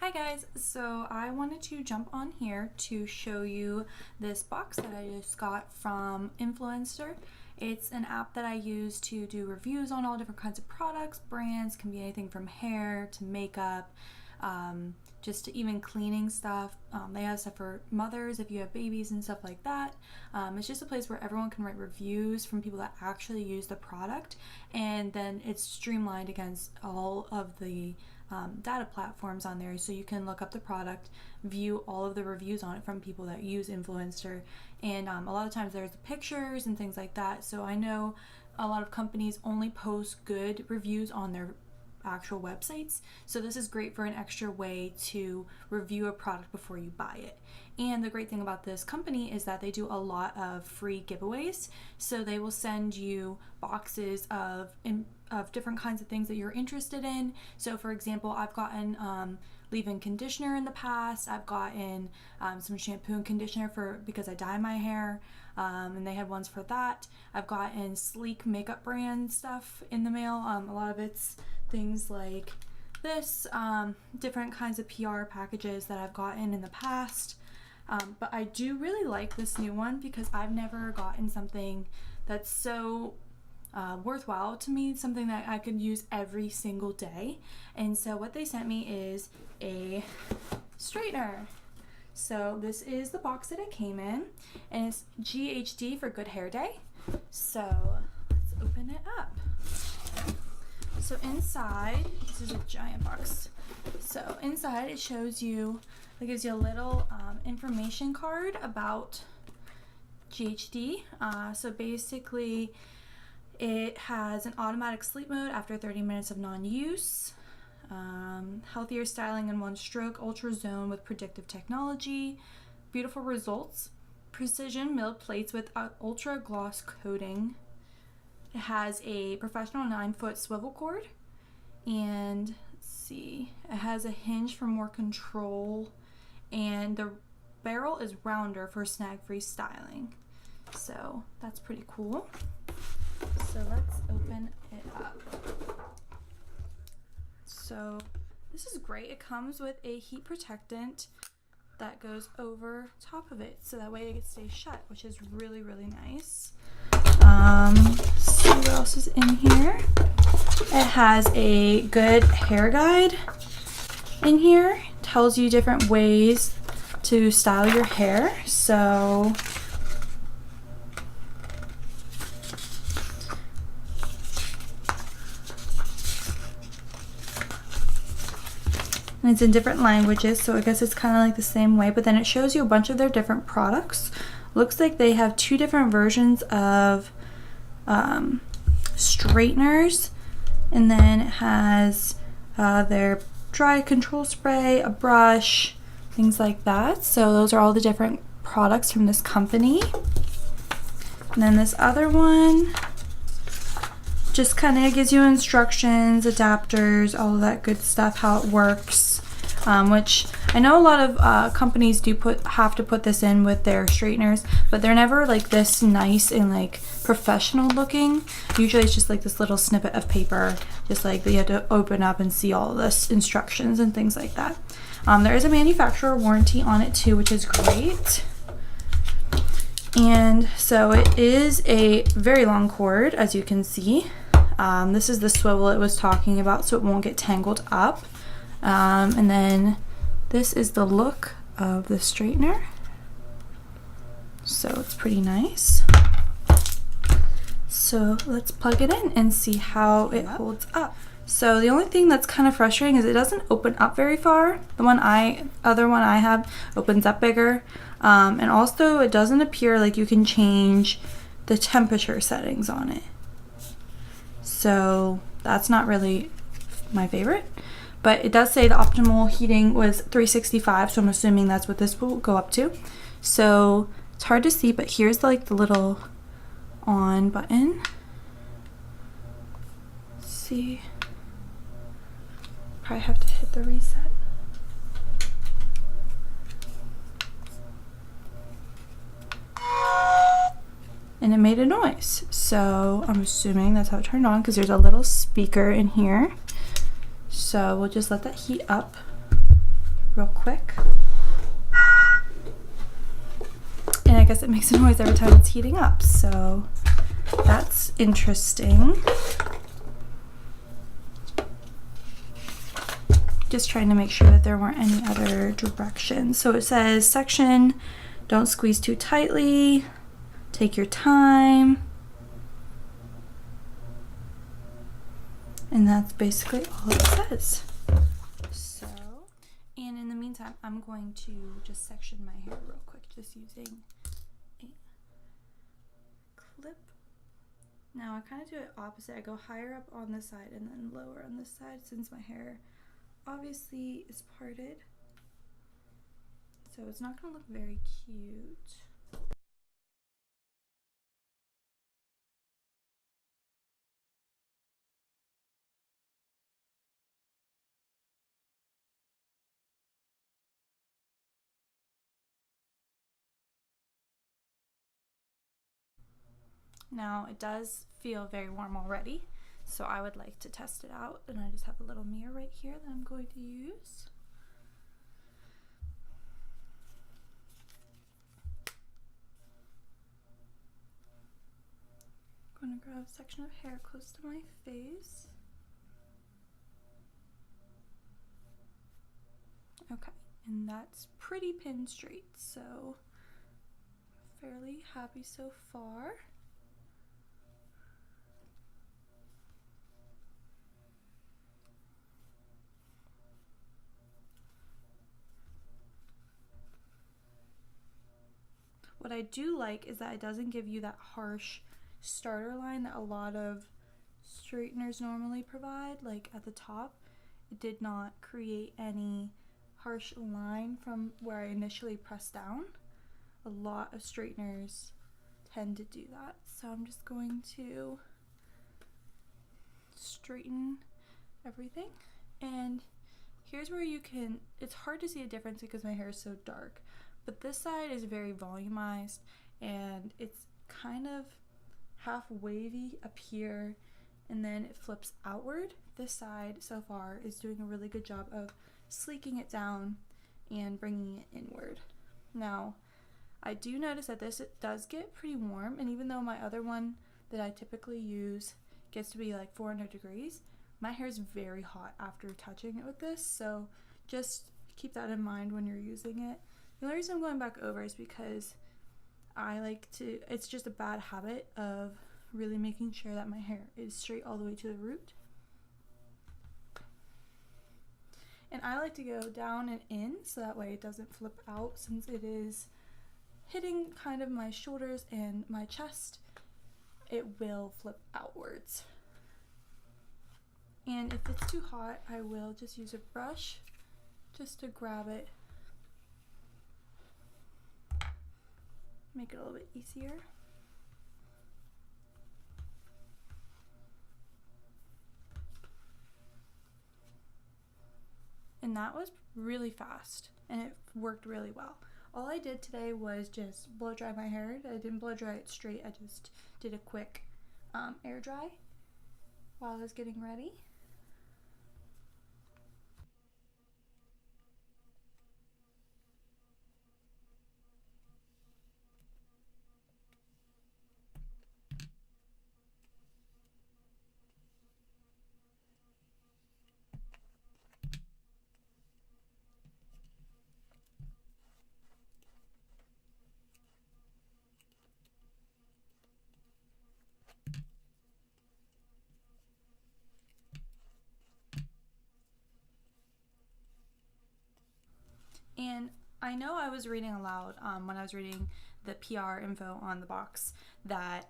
Hi guys, so I wanted to jump on here to show you this box that I just got from Influencer. It's an app that I use to do reviews on all different kinds of products, brands, can be anything from hair to makeup, just to even cleaning stuff. They have stuff for mothers if you have babies and stuff like that. It's just a place where everyone can write reviews from people that actually use the product, and then it's streamlined against all of the data platforms on there, so you can look up the product, view all of the reviews on it from people that use Influencer, and a lot of times there's pictures and things like that. So I know a lot of companies only post good reviews on their actual websites, so this is great for an extra way to review a product before you buy it. And the great thing about this company is that they do a lot of free giveaways, so they will send you boxes of different kinds of things that you're interested in. So for example, I've gotten leave-in conditioner in the past. I've gotten some shampoo and conditioner because I dye my hair, and they had ones for that. I've gotten sleek makeup brand stuff in the mail. A lot of it's things like this, different kinds of PR packages that I've gotten in the past. But I do really like this new one because I've never gotten something that's so worthwhile to me, something that I could use every single day. And so what they sent me is a straightener. So this is the box that it came in, and it's GHD for Good Hair Day. So let's open it up. So inside, this is a giant box. So inside it shows you, it gives you a little information card about GHD. So basically it has an automatic sleep mode after 30 minutes of non-use, healthier styling in one stroke, ultra zone with predictive technology, beautiful results, precision milled plates with ultra gloss coating. It has a professional 9-foot swivel cord, and let's see, it has a hinge for more control, and the barrel is rounder for snag-free styling. So that's pretty cool. So let's open it up. So this is great. It comes with a heat protectant that goes over top of it, so that way it stays shut, which is really, really nice. Let's see what else is in here. It has a good hair guide in here. It tells you different ways to style your hair. So and it's in different languages, so I guess it's kind of like the same way, but then it shows you a bunch of their different products. Looks like they have 2 different versions of straighteners, and then it has their dry control spray, a brush, things like that. So those are all the different products from this company. And then this other one just kind of gives you instructions, adapters, all of that good stuff, how it works, which I know a lot of companies do have to put this in with their straighteners, but they're never like this nice and like professional looking. Usually it's just like this little snippet of paper, just like that you have to open up and see all this instructions and things like that. There is a manufacturer warranty on it too, which is great. And so it is a very long cord, as you can see. This is the swivel it was talking about, so it won't get tangled up. And then this is the look of the straightener. So it's pretty nice. So let's plug it in and see how it holds up. So the only thing that's kind of frustrating is it doesn't open up very far. The other one I have opens up bigger. And also it doesn't appear like you can change the temperature settings on it. So that's not really my favorite, but it does say the optimal heating was 365, so I'm assuming that's what this will go up to. So it's hard to see, but here's like the little on button. Let's see, probably have to hit the reset. And it made a noise, so I'm assuming that's how it turned on, because there's a little speaker in here. So we'll just let that heat up. real quick. And I guess it makes a noise every time it's heating up, so that's interesting. Just trying to make sure that there weren't any other directions. So it says section, don't squeeze too tightly, take your time. And that's basically all it says. So, and in the meantime, I'm going to just section my hair real quick, just using a clip. Now I kind of do it opposite. I go higher up on this side and then lower on this side, since my hair obviously is parted. So it's not going to look very cute. Now it does feel very warm already, so I would like to test it out, and I just have a little mirror right here that I'm going to use. I'm going to grab a section of hair close to my face. Okay, and that's pretty pin straight, so fairly happy so far. What I do like is that it doesn't give you that harsh starter line that a lot of straighteners normally provide. Like at the top, it did not create any harsh line from where I initially pressed down. A lot of straighteners tend to do that. So I'm just going to straighten everything. And here's where you can, it's hard to see a difference because my hair is so dark, but this side is very volumized and it's kind of half wavy up here and then it flips outward. This side so far is doing a really good job of sleeking it down and bringing it inward. Now, I do notice that this does get pretty warm, and even though my other one that I typically use gets to be like 400 degrees, my hair is very hot after touching it with this, so just keep that in mind when you're using it. The only reason I'm going back over is because I like to, it's just a bad habit of really making sure that my hair is straight all the way to the root. And I like to go down and in so that way it doesn't flip out, since it is hitting kind of my shoulders and my chest, it will flip outwards. And if it's too hot, I will just use a brush just to grab it, make it a little bit easier. And that was really fast and it worked really well. All I did today was just blow dry my hair. I didn't blow dry it straight, I just did a quick air dry while I was getting ready. And I know I was reading aloud when I was reading the PR info on the box that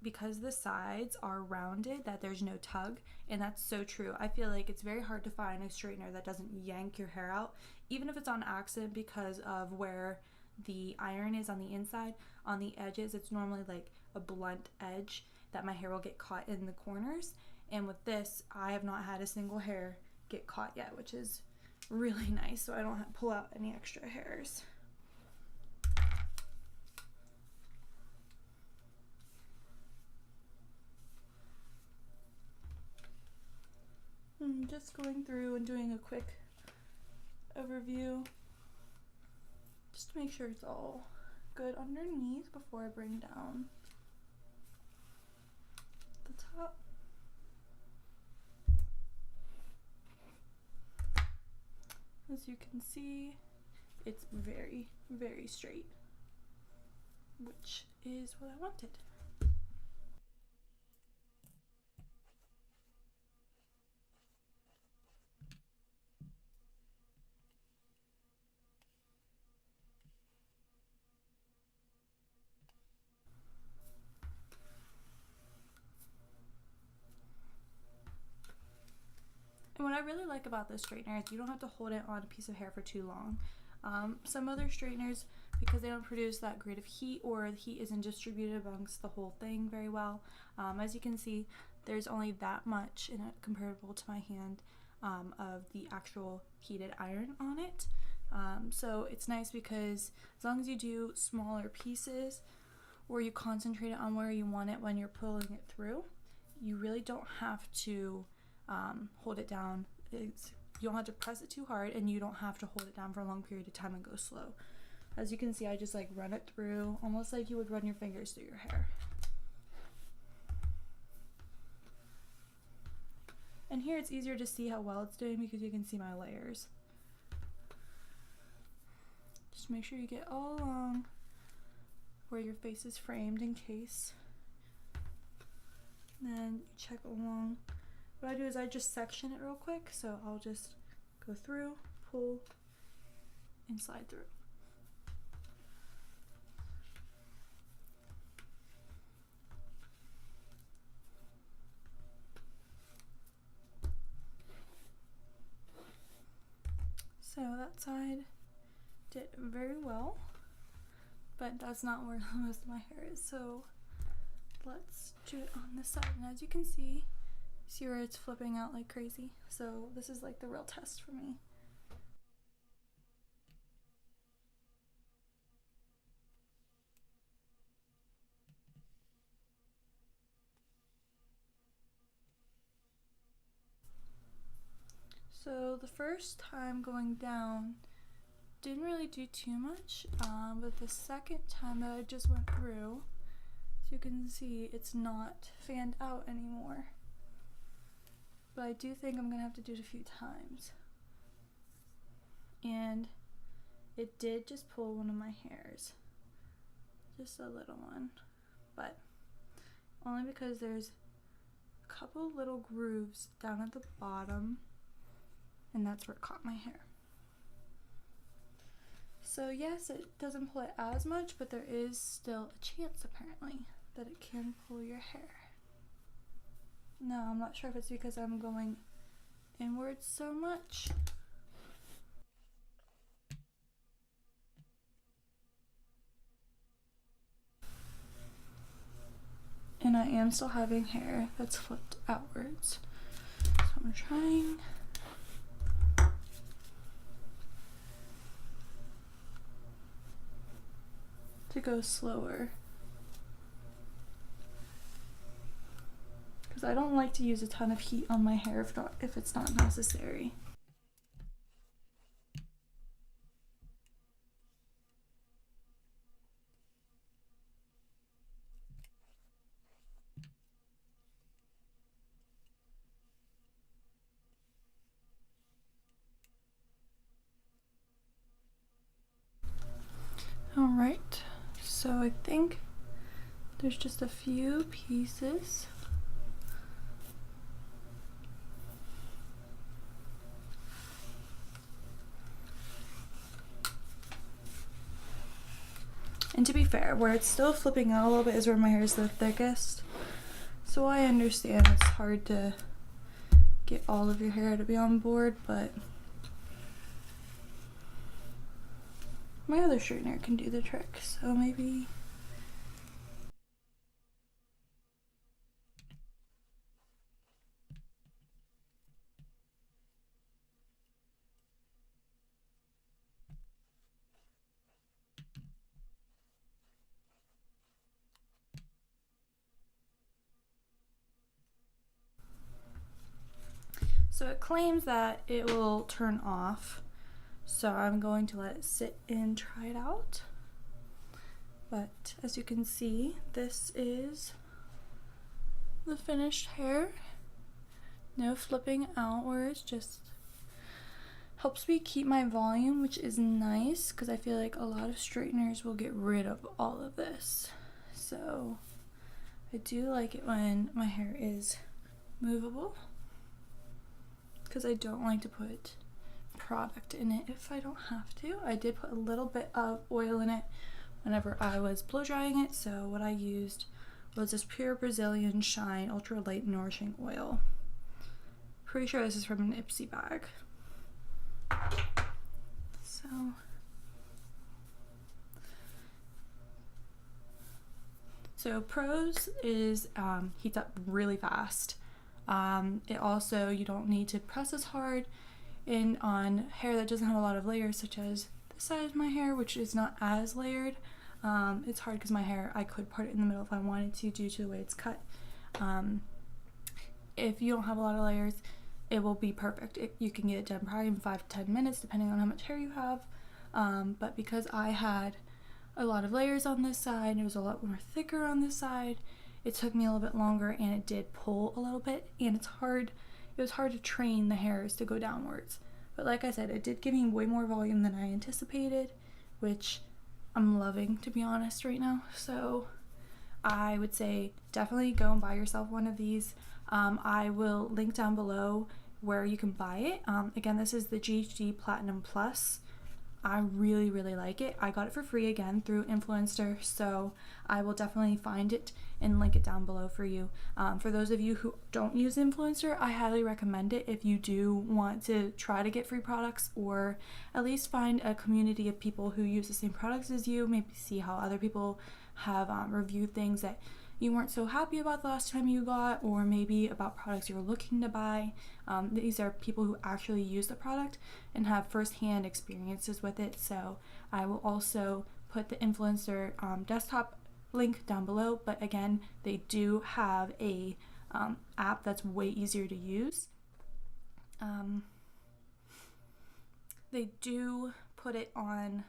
because the sides are rounded, that there's no tug, and that's so true. I feel like it's very hard to find a straightener that doesn't yank your hair out, even if it's on accident, because of where the iron is on the inside. On the edges, it's normally like a blunt edge that my hair will get caught in the corners, and with this, I have not had a single hair get caught yet, which is really nice, so I don't have to pull out any extra hairs. I'm just going through and doing a quick overview just to make sure it's all good underneath before I bring down the top. As you can see, it's very, very straight, which is what I wanted. And what I really like about this straightener is you don't have to hold it on a piece of hair for too long. Some other straighteners, because they don't produce that great of heat, or the heat isn't distributed amongst the whole thing very well, as you can see, there's only that much in it comparable to my hand of the actual heated iron on it. So it's nice because as long as you do smaller pieces, or you concentrate it on where you want it when you're pulling it through, you really don't have to hold it down. You don't have to press it too hard, and you don't have to hold it down for a long period of time and go slow. As you can see, I just like run it through, almost like you would run your fingers through your hair. And here it's easier to see how well it's doing because you can see my layers. Just make sure you get all along where your face is framed in case. And then you check along. What I do is I just section it real quick, so I'll just go through, pull, and slide through. So that side did very well, but that's not where most of my hair is, so let's do it on this side. And as you can see where it's flipping out like crazy, so this is like the real test for me. So the first time going down didn't really do too much, but the second time that I just went through, as you can see, it's not fanned out anymore. But I do think I'm gonna have to do it a few times. And it did just pull one of my hairs, just a little one, but only because there's a couple little grooves down at the bottom, and that's where it caught my hair. So yes, it doesn't pull it as much, but there is still a chance apparently that it can pull your hair. Now, I'm not sure if it's because I'm going inwards so much. And I am still having hair that's flipped outwards. So I'm trying to go slower, because I don't like to use a ton of heat on my hair if it's not necessary. Alright, so I think there's just a few pieces. And to be fair, where it's still flipping out a little bit is where my hair is the thickest. So I understand it's hard to get all of your hair to be on board, but my other straightener can do the trick, so maybe. So it claims that it will turn off So I'm going to let it sit and try it out. But as you can see, this is the finished hair. No flipping outwards, just helps me keep my volume, which is nice because I feel like a lot of straighteners will get rid of all of this. So I do like it when my hair is movable because I don't like to put product in it if I don't have to. I did put a little bit of oil in it whenever I was blow drying it, so what I used was this pure Brazilian Shine Ultra Light Nourishing Oil. Pretty sure this is from an Ipsy bag. So pros is heats up really fast. It also, you don't need to press as hard in on hair that doesn't have a lot of layers, such as this side of my hair, which is not as layered. It's hard because my hair, I could part it in the middle if I wanted to due to the way it's cut. If you don't have a lot of layers, it will be perfect. You can get it done probably in 5 to 10 minutes depending on how much hair you have. But because I had a lot of layers on this side, it was a lot more thicker on this side, it took me a little bit longer and it did pull a little bit, and it was hard to train the hairs to go downwards. But like I said, it did give me way more volume than I anticipated, which I'm loving, to be honest, right now. So I would say definitely go and buy yourself one of these. I will link down below where you can buy it. Again, this is the GHD Platinum Plus. I really, really like it. I got it for free again through Influencer, so I will definitely find it and link it down below for you. For those of you who don't use Influencer, I highly recommend it if you do want to try to get free products, or at least find a community of people who use the same products as you. Maybe see how other people have reviewed things that you weren't so happy about the last time you got, or maybe about products you're looking to buy. These are people who actually use the product and have first-hand experiences with it. So I will also put the Influencer desktop link down below, but again, they do have a app that's way easier to use. They do put it on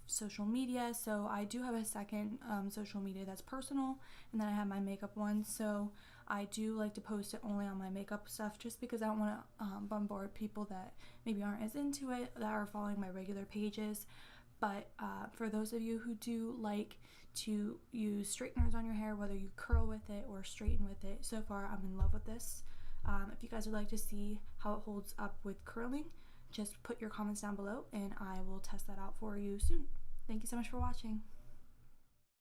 social media, so I do have a second social media that's personal, and then I have my makeup one. So I do like to post it only on my makeup stuff, just because I don't want to bombard people that maybe aren't as into it, that are following my regular pages. But for those of you who do like to use straighteners on your hair, whether you curl with it or straighten with it, so far I'm in love with this. If you guys would like to see how it holds up with curling, just put your comments down below and I will test that out for you soon. Thank you so much for watching.